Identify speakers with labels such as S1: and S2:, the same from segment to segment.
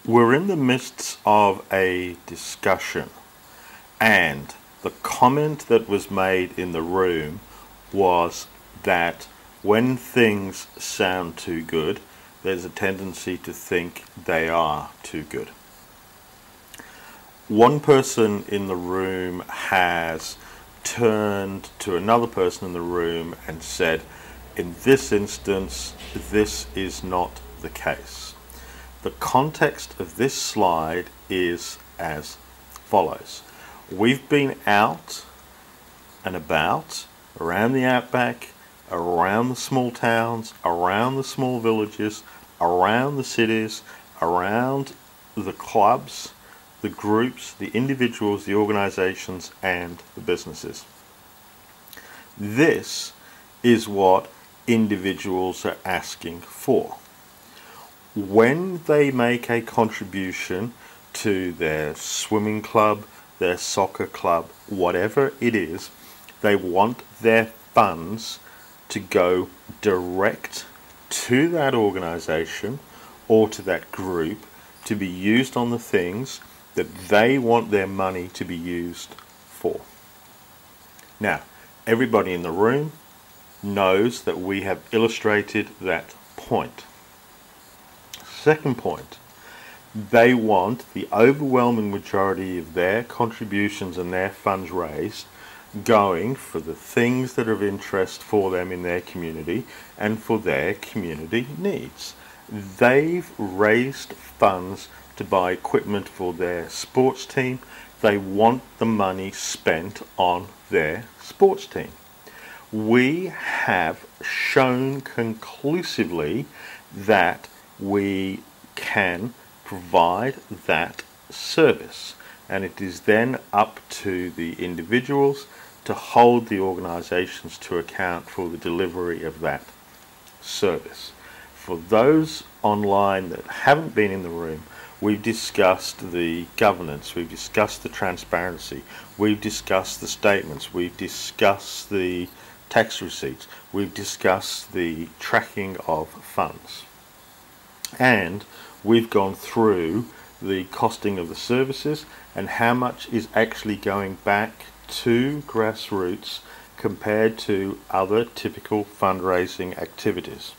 S1: We're in the midst of a discussion, and the comment that was made in the room was that when things sound too good, there's a tendency to think they are too good. One person in the room has turned to another person in the room and said, in this instance, this is not the case. The context of this slide is as follows. We've been out and about, around the outback, around the small towns, around the small villages, around the cities, around the clubs, the groups, the individuals, the organizations, and the businesses. This is what individuals are asking for. When they make a contribution to their swimming club, their soccer club, whatever it is, they want their funds to go direct to that organization or to that group to be used on the things that they want their money to be used for. Now, everybody in the room knows that we have illustrated that point. Second point, they want the overwhelming majority of their contributions and their funds raised going for the things that are of interest for them in their community and for their community needs. They've raised funds to buy equipment for their sports team. They want the money spent on their sports team. We have shown conclusively that we can provide that service, and it is then up to the individuals to hold the organizations to account for the delivery of that service. For those online that haven't been in the room, we've discussed the governance, we've discussed the transparency, we've discussed the statements, we've discussed the tax receipts, we've discussed the tracking of funds, and we've gone through the costing of the services and how much is actually going back to grassroots compared to other typical fundraising activities.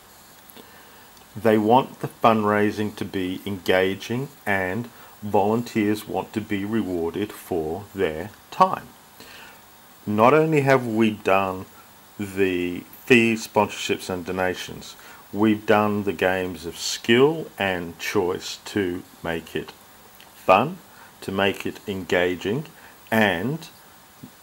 S1: They want the fundraising to be engaging, and volunteers want to be rewarded for their time. Not only have we done the fees, sponsorships and donations, we've done the games of skill and choice to make it fun, to make it engaging, and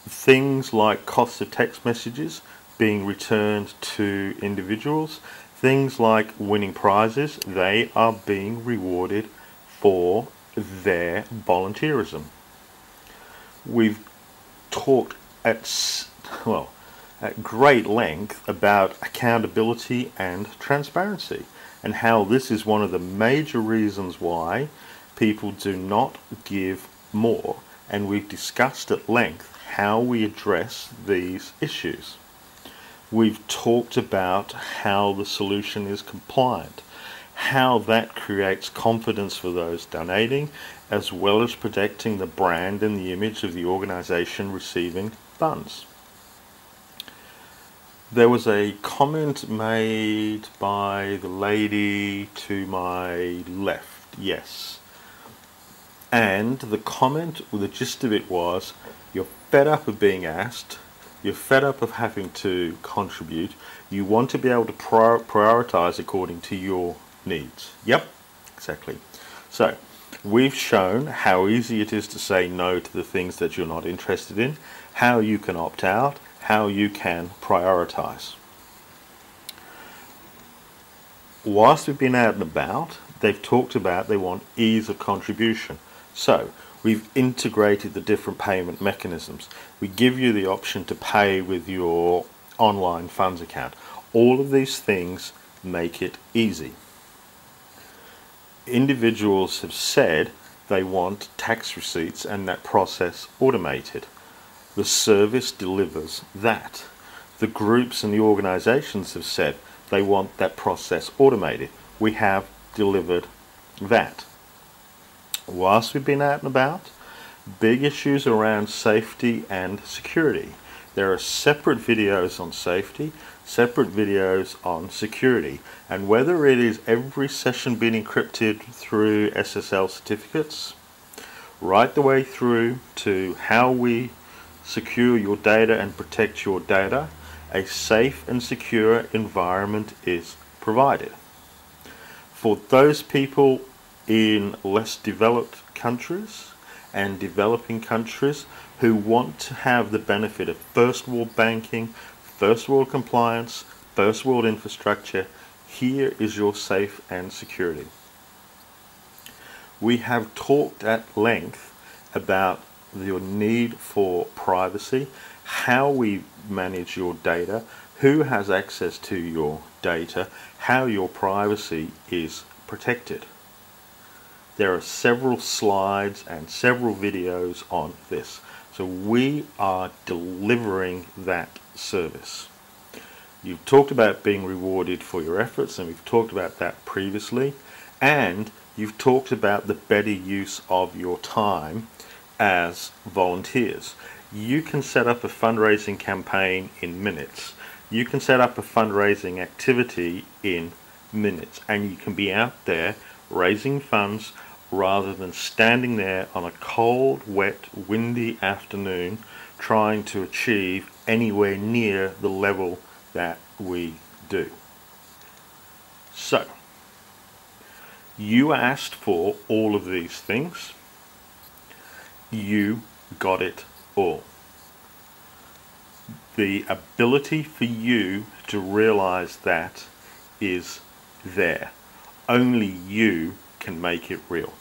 S1: things like cost of text messages being returned to individuals, things like winning prizes, they are being rewarded for their volunteerism. We've talked at great length about accountability and transparency, and how this is one of the major reasons why people do not give more, and we've discussed at length how we address these issues. We've talked about how the solution is compliant, how that creates confidence for those donating, as well as protecting the brand and the image of the organization receiving funds. There was a comment made by the lady to my left, yes. And the comment, the gist of it was, you're fed up of being asked, you're fed up of having to contribute, you want to be able to prioritize according to your needs. Yep, exactly. So, we've shown how easy it is to say no to the things that you're not interested in, how you can opt out, how you can prioritize. Whilst we've been out and about, they've talked about they want ease of contribution. So we've integrated the different payment mechanisms. We give you the option to pay with your online funds account. All of these things make it easy. Individuals have said they want tax receipts and that process automated. The service delivers that. The groups and the organizations have said they want that process automated. We have delivered that. Whilst we've been out and about, big issues around safety and security. There are separate videos on safety, separate videos on security, and whether it is every session being encrypted through SSL certificates, right the way through to how we secure your data and protect your data, a safe and secure environment is provided. For those people in less developed countries and developing countries who want to have the benefit of first world banking, first world compliance, first world infrastructure, here is your safe and security. We have talked at length about your need for privacy, how we manage your data, who has access to your data, how your privacy is protected. There are several slides and several videos on this. So we are delivering that service. You've talked about being rewarded for your efforts, and we've talked about that previously, and you've talked about the better use of your time as volunteers. You can set up a fundraising campaign in minutes. You can set up a fundraising activity in minutes, and you can be out there raising funds rather than standing there on a cold, wet, windy afternoon trying to achieve anywhere near the level that we do. So, you asked for all of these things. You got it all. The ability for you to realize that is there. Only you can make it real.